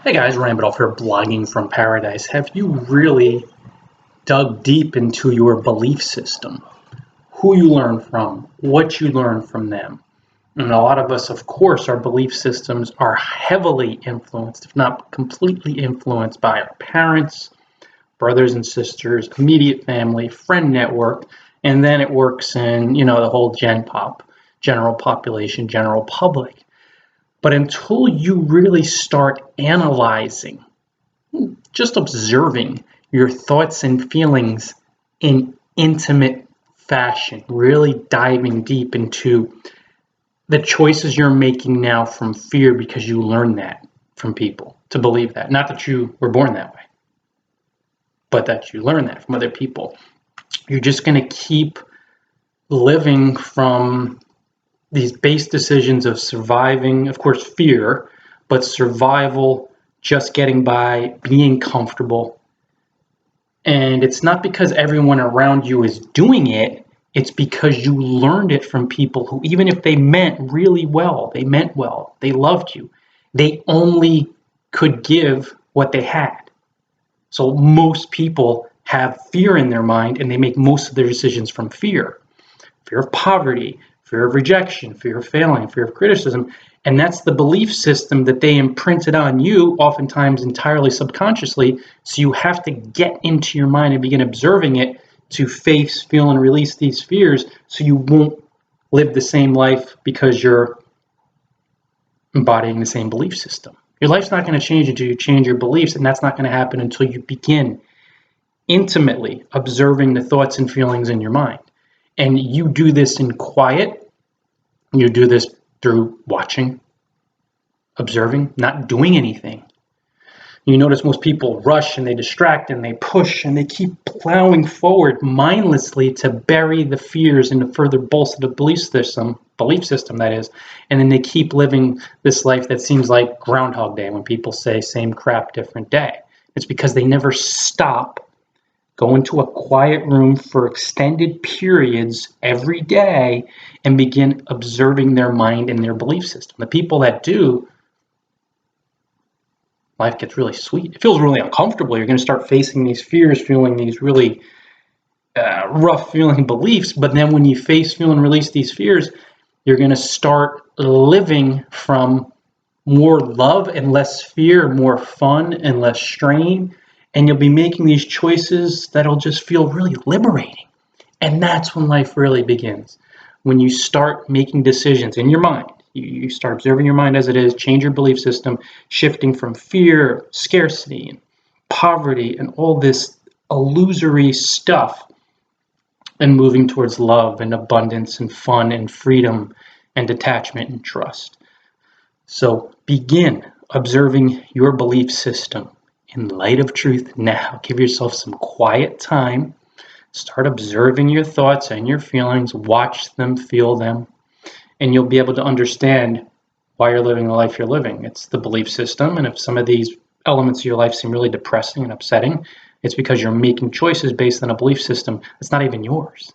Hey guys, Rambit here, blogging from paradise. Have you really dug deep into your belief system? Who you learn from, what you learn from them? And a lot of us, of course, our belief systems are heavily influenced, if not completely influenced, by our parents, brothers and sisters, immediate family, friend network, and then it works in, the whole general population, general public. But until you really start analyzing, just observing your thoughts and feelings in intimate fashion, really diving deep into the choices you're making now from fear because you learned that from people to believe that. Not that you were born that way, but that you learned that from other people. You're just going to keep living from these base decisions of surviving, of course, fear, but survival, just getting by, being comfortable. And it's not because everyone around you is doing it, it's because you learned it from people who, even if they meant really well, they loved you, they only could give what they had. So most people have fear in their mind and they make most of their decisions from fear. Fear of poverty, fear of rejection, fear of failing, fear of criticism. And that's the belief system that they imprinted on you, oftentimes entirely subconsciously. So you have to get into your mind and begin observing it to face, feel, and release these fears so you won't live the same life because you're embodying the same belief system. Your life's not going to change until you change your beliefs, and that's not going to happen until you begin intimately observing the thoughts and feelings in your mind. And you do this in quiet. You do this through watching, observing, not doing anything. You notice most people rush and they distract and they push and they keep plowing forward mindlessly to bury the fears and to further bolster the belief system that is, and then they keep living this life that seems like Groundhog Day when people say same crap, different day. It's because they never stop, go into a quiet room for extended periods every day and begin observing their mind and their belief system. The people that do, life gets really sweet. It feels really uncomfortable. You're going to start facing these fears, feeling these really rough feeling beliefs. But then when you face, feel, and release these fears, you're going to start living from more love and less fear, more fun and less strain. And you'll be making these choices that'll just feel really liberating. And that's when life really begins. When you start making decisions in your mind, you start observing your mind as it is, change your belief system, shifting from fear, scarcity, and poverty, and all this illusory stuff, and moving towards love and abundance and fun and freedom and detachment and trust. So begin observing your belief system in light of truth now. Give yourself some quiet time. Start observing your thoughts and your feelings. Watch them, feel them, and you'll be able to understand why you're living the life you're living. It's the belief system, and if some of these elements of your life seem really depressing and upsetting, it's because you're making choices based on a belief system that's not even yours.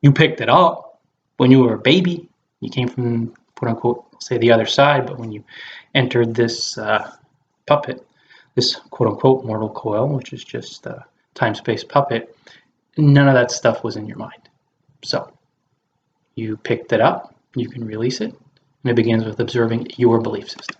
You picked it up when you were a baby. You came from, quote unquote, say the other side, but when you entered this puppet, this quote unquote mortal coil, which is just a time-space puppet, none of that stuff was in your mind. So you picked it up, you can release it, and it begins with observing your belief system.